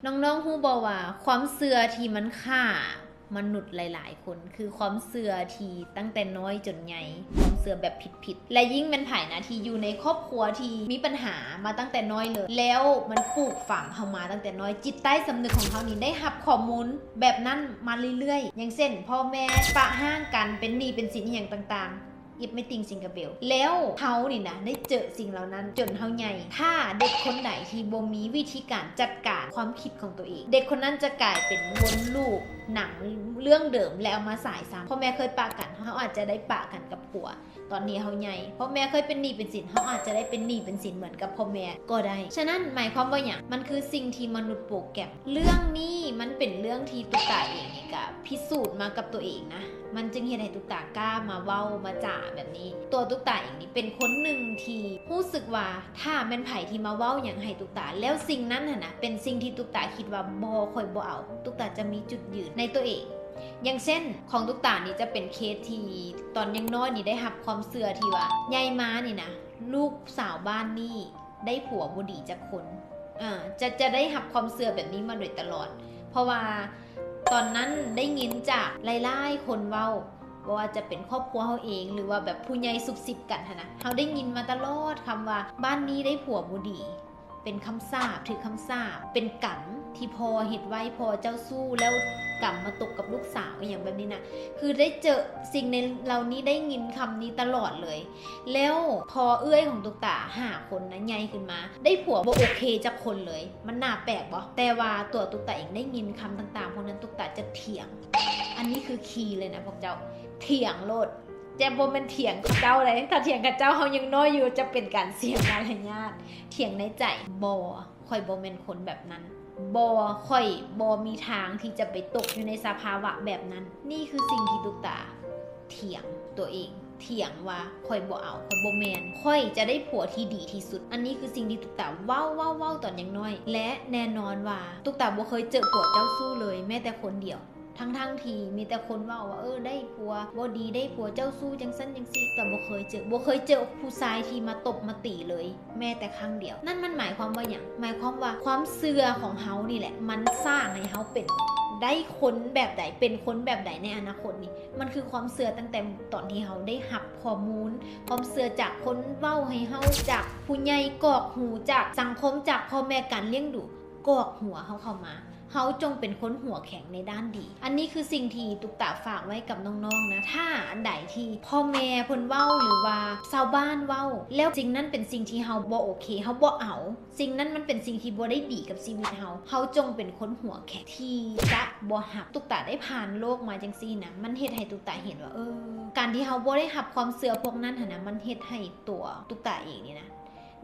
น้องๆฮู้บ่ว่าความเชื่อที่มันฆ่ามนุษย์หลายๆคนคือความเชื่อที่ตั้งแต่น้อยจนใหญ่ความเชื่อแบบผิดๆและยิ่งเป็นไผนะที่อยู่ในครอบครัวที่มีปัญหามาตั้งแต่น้อยเลยแล้วมันปลูกฝังเข้ามาตั้งแต่น้อยจิตใต้สำนึกของเขานี่ได้รับข้อมูลแบบนั้นมาเรื่อยๆอย่างเช่นพ่อแม่ปะห้างกันเป็นหนี้เป็นสินอย่างต่างๆอิบไม่ติงสิงกับเบลแล้วเขานี่นะได้เจอสิ่งเหล่านั้นจนเขาใหญ่ถ้าเด็กคนไหนที่บ่มีวิธีการจัดการความคิดของตัวเองเด็กคนนั้นจะกลายเป็นวนลูปหนังเรื่องเดิมแล้วมาสายซ้ำพ่อแม่เคยปะกันเขาอาจจะได้ปะกันกับผัวตอนนี้เขาใหญ่พ่อแม่เคยเป็นหนี้เป็นสินเขาอาจจะได้เป็นหนี้เป็นสินเหมือนกับพ่อแม่ก็ได้ฉะนั้นหมายความว่าอย่างมันคือสิ่งที่มนุษย์โปรแกรมเรื่องนี้มันเป็นเรื่องที่ตุ๊กตาเองนี่ก็พิสูจน์มากับตัวเองนะมันจึงเห็นให้ตุ๊กตากล้ามาเว้ามาจ่าแบบนี้ตัวตุ๊กตาเองนี่เป็นคนหนึ่งที่รู้สึกว่าถ้าแม่นไผ่ที่มาเว้าอย่างให้ตุ๊กตาแล้วสิ่งนั้นนะเป็นสิ่งที่ตุ๊กตาคิดว่าบ่ค่อยบ่เอาตุ๊กตาจะมีจุดยืนในตัวเองอย่างเช่นของตุ๊กตานี่จะเป็นเคสที่ตอนยังน้อยนี่ได้รับความเสื่อที่ว่ายายม้านี่นะลูกสาวบ้านนี่ได้ผัวบ่ดีจากคนจะได้รับความเสื่อแบบนี้มาโดยตลอดเพราะว่าตอนนั้นได้ยินจากหลายๆคนเว้าว่าจะเป็นครอบครัวเขาเองหรือว่าแบบผู้ใหญ่สุบสิบกันนะเขาได้ยินมาตลอดคำว่าบ้านนี้ได้ผัวบ่ดีเป็นคำสาปถือคำสาปเป็นกรรมที่พอเห็ดไว้พอเจ้าสู้แล้วกรรมมาตกกับลูกสาวอย่างแบบนี้นะคือได้เจอสิ่งในเหล่านี้ได้ยินคำนี้ตลอดเลยแล้วพอเอื้อยของตุ๊กตา5 คนนะใหญ่ขึ้นมาได้ผัวบ่โอเคจากคนเลยมันน่าแปลกบ่แต่ว่าตัวตุ๊กตาเองได้ยินคำต่างๆพวกนั้นตุ๊กตาจะเถียงอันนี้คือคีย์เลยนะพวกเจ้าเถียงโลดจะบ่เป็นเถียงกับเจ้าเลยถ้าเถียงกับเจ้าเฮายังน้อยอยู่จะเป็นการเสียมารยาทเถียงในใจบ่ค่อยบ่แม่นคนแบบนั้นค่อยบ่มีทางที่จะไปตกอยู่ในสภาวะแบบนั้นนี่คือสิ่งที่ตุ๊กตาเถียงตัวเองเถียงว่าค่อยบ่เอาค่อยบ่แมนค่อยจะได้ผัวที่ดีที่สุดอันนี้คือสิ่งที่ตุ๊กตาเว้าตอนยังน้อยและแน่นอนว่าตุ๊กตาบ่เคยเจอผัวเจ้าสู้เลยแม้แต่คนเดียวทั้งทีมีแต่คนว่าได้ผัวบ่ดีได้ผัวเจ้าสู้จังซั่นจังซี่แต่บ่เคยเจอผู้ชายที่มาตบมาตีเลยแม้แต่ครั้งเดียวนั่นมันหมายความว่าหยังหมายความว่าความเชื่อของเฮานี่แหละมันสร้างให้เฮาเป็นได้คนแบบใดเป็นคนแบบใดในอนาคตนี่มันคือความเชื่อตั้งแต่ตอนที่เฮาได้รับข้อมูลความเชื่อจากคนเว้าให้เฮาจากผู้ใหญ่กอกหูจากสังคมจากพ่อแม่การเลี้ยงดูกอกหัวเฮาเข้ามาเฮาจงเป็นคนหัวแข็งในด้านดีอันนี้คือสิ่งที่ตุ๊กตาฝากไว้กับน้องๆนะถ้าอันใดที่พ่อแม่เพิ่นเว้าหรือว่าชาวบ้านเว้าแล้วสิ่งนั้นเป็นสิ่งที่เฮาบ่โอเคเฮาบ่เอาสิ่งนั้นมันเป็นสิ่งที่บ่ได้ดีกับชีวิตเฮาจงเป็นคนหัวแข็งที่จะบ่หักตุ๊กตาได้ผ่านโลกมาจังซี่นะมันเฮ็ดให้ตุ๊กตาเห็นว่าการที่เฮาบ่ได้รับความเชื่อพวกนั้นหั่นนะมันเฮ็ดให้ตัวตุ๊กตาเองนี่นะ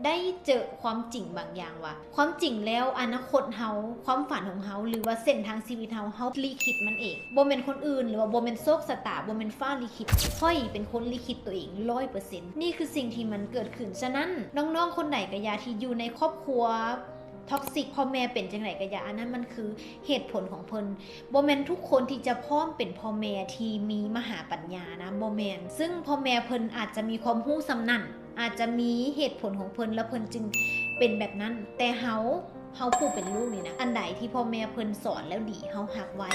ได้เจอความจริงบางอย่างว่าความจริงแล้วอนาคตเฮาความฝันของเฮาหรือว่าเส้นทางชีวิตเฮาลิขิตมันเองบ่แม่นคนอื่นหรือว่าบ่แม่นโชคชะตาบ่แม่นฟ้าลิขิตค่อยเป็นคนลิขิตตัวเอง 100% นี่คือสิ่งที่มันเกิดขึ้นฉะนั้นน้องๆคนไหนก็อย่าที่อยู่ในครอบครัวท็อกซิกพ่อแม่เป็นจังไดก็อย่าอันนั้นมันคือเหตุผลของเพิ่นบ่แม่นทุกคนที่จะพร้อมเป็นพ่อแม่ที่มีมหาปัญญานะบ่แม่นซึ่งพ่อแม่เพิ่นอาจจะมีความรู้ส่ำนั้นอาจจะมีเหตุผลของเพิ่นแล้วเพิ่นจึงเป็นแบบนั้นแต่เฮาผู้เป็นลูกนี่นะอันใดที่พ่อแม่เพิ่นสอนแล้วดีเฮาหักไว้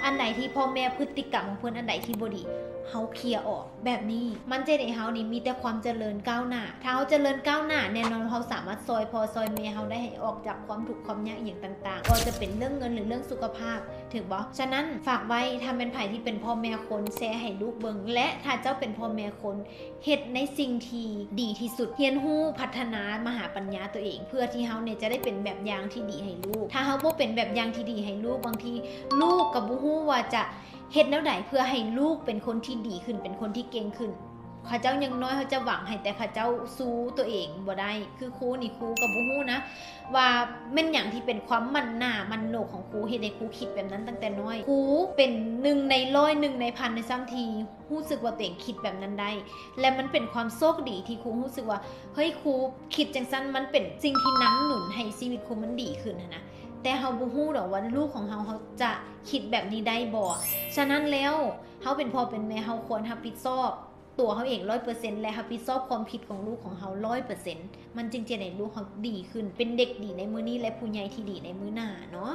อันใดที่พ่อแม่พฤติกรรมของเพิ่นอันใดที่บ่ดีเฮาเคลียร์ออกแบบนี้มันจะได้เฮานี่มีแต่ความเจริญก้าวหน้าถ้าเฮาเจริญก้าวหน้าแน่นอนเฮาสามารถซอยพ่อซอยแม่เฮาได้ให้ออกจากความทุกข์ความยากอย่างต่างๆก็จะเป็นเรื่องเงินหรือเรื่องสุขภาพถูกบ่ฉะนั้นฝากไว้ถ้าเป็นไผที่เป็นพ่อแม่คนแชร์ให้ลูกเบิ่งและถ้าเจ้าเป็นพ่อแม่คนเฮ็ดในสิ่งที่ดีที่สุดเรียนรู้พัฒนามหาปัญญาตัวเองเพื่อที่เฮาเนี่ยจะได้เป็นแบบอย่างที่ดีให้ลูกถ้าเฮาบ่เป็นแบบอย่างที่ดีให้ลูกบางทีลูกก็บ่ฮู้ว่าจะเฮ็ดแนวใดเพื่อให้ลูกเป็นคนที่ดีขึ้นเป็นคนที่เก่งขึ้นข้าเจ้ายังน้อยเขาจะหวังให้แต่ข้าเจ้าสู้ตัวเองบ่ได้คือครูก็บ่ฮู้นะว่าแม่นหยังที่เป็นความมั่นหน้ามั่นโหนกของครูเฮ็ดให้ครูคิดแบบนั้นตั้งแต่น้อยครูเป็น1 ใน 100 1 ใน 1,000ในซ้ำทีรู้สึกว่าตัวเองคิดแบบนั้นได้และมันเป็นความโชคดีที่ครูรู้สึกว่าเฮ้ยครูคิดจังซั่นมันเป็นสิ่งที่นำหนุนให้ชีวิตครูมันดีขึ้นนะแต่เฮาบ่ฮู้ดอกว่าลูกของเฮาจะคิดแบบนี้ได้บ่ฉะนั้นแล้วเฮาเป็นพ่อเป็นแม่เฮาควรรับผิดชอบ ตัวเขาเอง 100% และรับผิดชอบความผิดของลูกของเขา 100% มันจึงจะให้ลูกเขาดีขึ้นเป็นเด็กดีในมื้อนี้และผู้ใหญ่ที่ดีในมื้อหน้าเนาะ